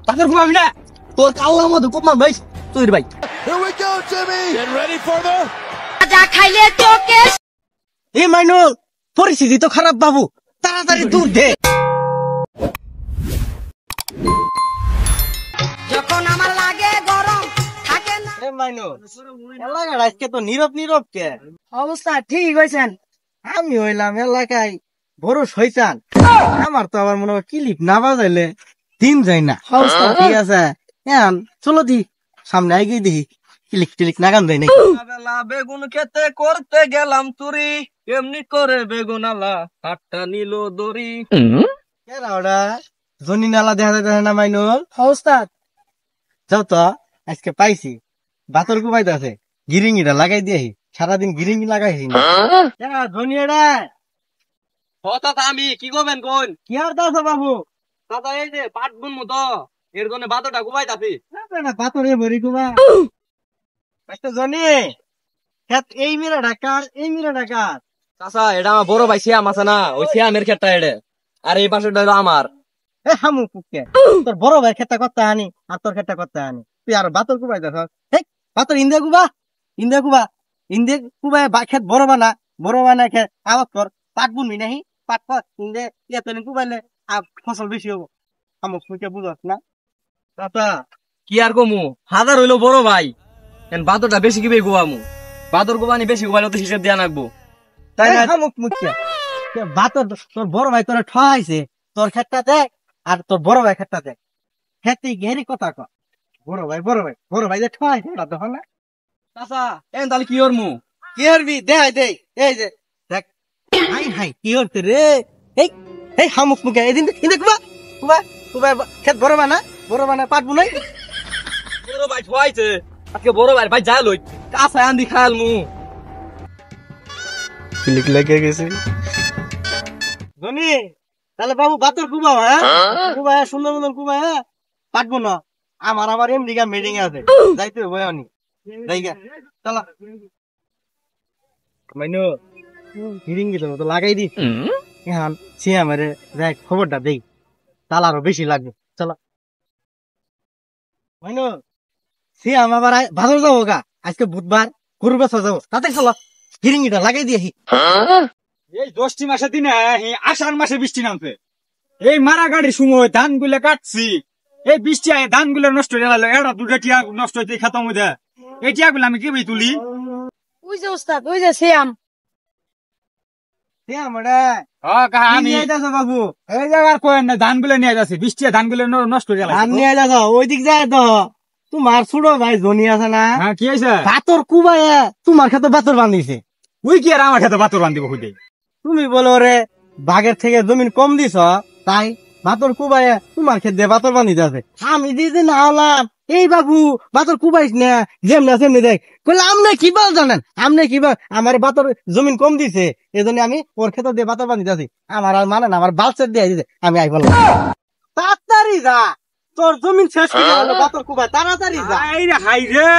তাদের ঘুমাবি না তোর কাল্লার মধ্যে কোপ মার ভাই তুই ভাই Here we go, Jimmy. Get ready for the যা খাইলে তোকে এই মাইনুল পরিস্থিতি তো খারাপ বাবু তাড়াতাড়ি দূর দে যখন আমার লাগে গরম থাকে না এই মাইনুল এলাকার আজকে তো নীরব কে অবস্থা ঠিক হইছেন আমি হইলাম এলাকায় বড় শয়তান আমার তো আবার মনে হয় ক্লিপ না বাজাইলে দিন যায় না ঠিক আছে এখন চলো দি সামনে আগে দেখি ক্লিক নাগান যায় নাকি বেগুন খেতে করতে গেলাম চুরি এমনি করে বেগুন আলা হাতটা নিল দড়ি কেরা ওরা জনি নালা দেখা যায় না মাইনুল ওস্তাদ যাও তো আজকে পাইছি বাতর কুবাইতে আছে গিরিঙ্গিটা লাগাই দিয়েছি সারাদিন গিরিঙ্গি লাগাইছি না ধনী এটা হঠাৎ আমি কি করবেন কোন কি আর দাও বাবু দাদা এই যে পাট বুনমু তো এর জন্য বাতটা গুবাইতাছি না বাতরে ভরি কুবা আচ্ছা জনি এই মিরা ঢাকার এই মিরা ঢাকার চাচা এটা আমার বড় ভাই শ্যাম আছে না ওই শ্যামের ক্ষেতটা এটা আর এই পাশেটা হলো আমার এ হামু কুকে তোর বড় ভাই খেতা করতে আনি আর তোর খেতা করতে আনি তুই আর বাতর কুবাই দেখ বাতর ইন্দে কুবা খেত বড় বানা খেত আবাদ কর পাট বুনবি নাহি পাট কর ইন্দে এতদিন কুবাইলে ফসল বেশি হবো আমুক মুখে বুঝস না চাচা কি আর কমু হাজার হইলো বড় ভাই বাতরটা বেশি কি গুবামু বাতর গুবানি বেশি গুবাইলে তো হিসেব দেয়া লাগবো তাই না আমুক মুখে বাতর তোর বড় ভাই তোরা ঠয়াইছে তোর ক্ষেতটা দেখ আর তোর বড় ভাই ক্ষেতটা দেখ খেতে ঘেরি কথা কর বড় ভাই যে ঠয়াইছে ওটা দেখো না চাচা এন তাহলে কি করমু কি করবি দেখাই দে এই যে দেখ হাই কি করতে রে এই হামুক মুখে এদিন ইন্দে কুবা খেত বড় বানা পাটবো নাই বড় ভাই ঠয়াইছে আজকে বড় ভাই ভাই যা লই কাছে আন্দি খায়াল মু ক্লিক লেগে গেছে জনি তাহলে বাবু বাতর কুবাও হ্যাঁ কুবায় সুন্দর কুবায় হ্যাঁ পাটবো না আমার এমনি মিটিং আছে যাইতে হবে অনি যাইগা চলো মাইনু হিরিং গেল তো লাগাই দি এখন সে আমারে যাই খবরটা দেই তাল আরো বেশি লাগবে চলো মাইনু সে আমার বাজার যাবো গা আজকে বুধবার গরু বেচা যাবো তাতে চলো হিরিংটা লাগাই দিয়েছি এই 10টি মাসের দিনে আষাঢ় মাসে বৃষ্টি নামছে এই মারা গাড়ির সময় ধান গুলো কাটছি এই বৃষ্টি আয় ধান গুলো নষ্ট হয়ে গেল এটা দুটা টিয়া নষ্ট হইতে খেতাম হইতে এই টিয়া গুলো আমি কি তুলি ওই যে ওস্তাদ ওই যে শ্যাম আমি বাবু এই জায়গার কোয়েন না ধান গুলো নিয়ে যাচ্ছে বৃষ্টি ধান গুলো নষ্ট হয়ে গেল ধান নিয়ে যাচ্ছ ওই দিক যায় তো তোমার ছোট ভাই জনি আছে না হ্যাঁ কি হয়েছে বাতর কুবাইয়া তোমার খেতে বাতর বান্ধিছে ওই কি আর আমার খেতে বাতর বান্ধিব খুঁজে তুমি বলো রে বাঘের থেকে জমিন কম দিছ তাই বাতর কুবাইয়া তোমার খেতে বাতর বান্ধিতে আছে আমি যেদিন আওলাম এই বাবু বাতর কুবাইস না যেমনি সেমনি দেখ বললে আমনে কি বল জানেন আমনে কি বল আমার বাতর জমিন কম দিছে এই জন্য আমি ওর খেতে দিয়ে বাতর বান্ধিতে আছি আমার আর মানে না আমার বালসের দিয়ে দিতে আমি আই বললাম তাড়াতাড়ি যা তোর জমিন শেষ করে গেল বাতর কুবাই তাড়াতাড়ি যা হাই রে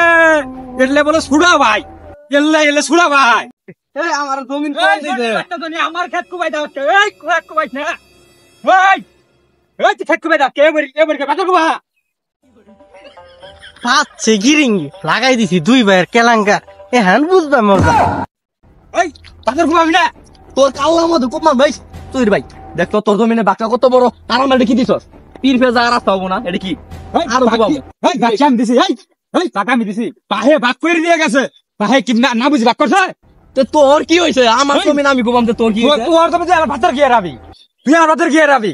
এলে বলে সুড়া ভাই এলে সুড়া ভাই আমার জমিন কম দিছে আমার খেত কুবাই দাও এই খেত কুবাই না ভাই এই খেত কুবাই দাও এবারে বাতর কুবা পাচ্ছে গিরিঙ্গি লাগাই দিছি 2 ভাইয়ের কেলাঙ্কা এখন বুঝবা মজা এই বাতর কুবাবি না তোর কাল্লার মধ্যে কোপ মার ভাই তুই ভাই দেখ তো তোর জমিনে বাঁকা কত বড় আর আমার কি দিছস পীর ফেজা রাস্তা হবো না এটা কি আর আমি দিছি এই টাকা আমি দিছি পাহে বাক করে দিয়ে গেছে পাহে কি না বুঝি বাক করছে তোর কি হয়েছে আমার জমিন আমি গোবাম তোর কি তোর তো আর ভাতের গিয়ে রাবি তুই আর ভাতের গিয়ে রাবি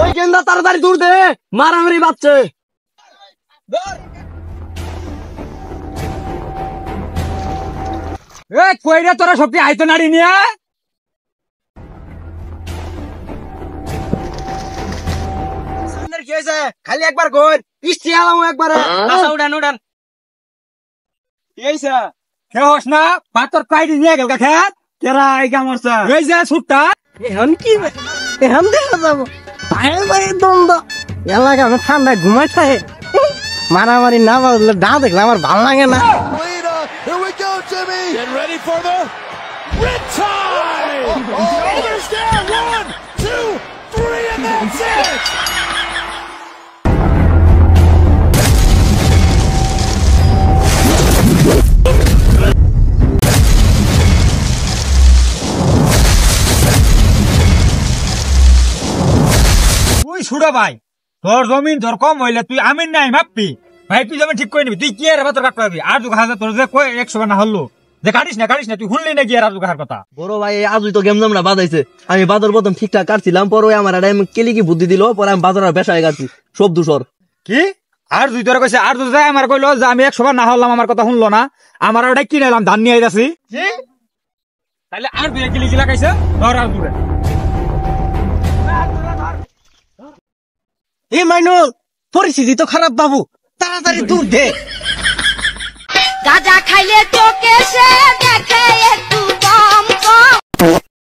ওই গেন্দা তাড়াতাড়ি দূর দে মারামারি বাচ্চে কইরা তোরা সবটি আইতো নাড়ি নিয়ে কি হয়েছে খালি একবার কই বৃষ্টি আলাম একবার উড়ান এই খেহস না পাতর কাইডি নিয়ে গেল খেত কেরা এই গামরছে এই যে ছুটটা এখন কি এখন দেখা যাবো ভাইয়ের ভাইয়ের দ্বন্দ্ব এলাকা আমি ঠান্ডায় ঘুমাই থাকে মারামারি না বাজলে ডা দেখলে আমার ভালো লাগে না Here we go, Jimmy. Get ready for the red tie. Shoulders down. 1, 2. ছুড়ো ভাই, তোর জমিন তোর কম হইলে তুই আমিন নাই মাপবি ভাই, তুই জমিন ঠিক করে নিবি, তুই কি আর বাতর কাটতে পারবি? আর দু হাজার তোর যে 100 না হলো যে কাটিস না তুই শুনলি না কি আর দু কাহার কথা? বড় ভাই আজই তো গেম জামরা বাজাইছে, আমি বাদর প্রথম ঠিকঠাক কাটছিলাম, পরে আমার কেলি কি বুদ্ধি দিল, পরে আমি বাজার বেসায় কাটছি সব দূষর। কি আর দুই তোরা কইছে? আর দুই যায় আমার কইলো যে আমি 100 না হলাম, আমার কথা শুনলো না, আমার ওটা কিনে এলাম, ধান নিয়ে যাচ্ছি, তাহলে আর দুই কিলি কি লাগাইছে? ধর আর দূরে এই মাইনুল, পরিস্থিতি তো খারাপ বাবু, তাড়াতাড়ি দূর দে। গাঁজা খাইলে চোখে সে দেখে একটু কম কম।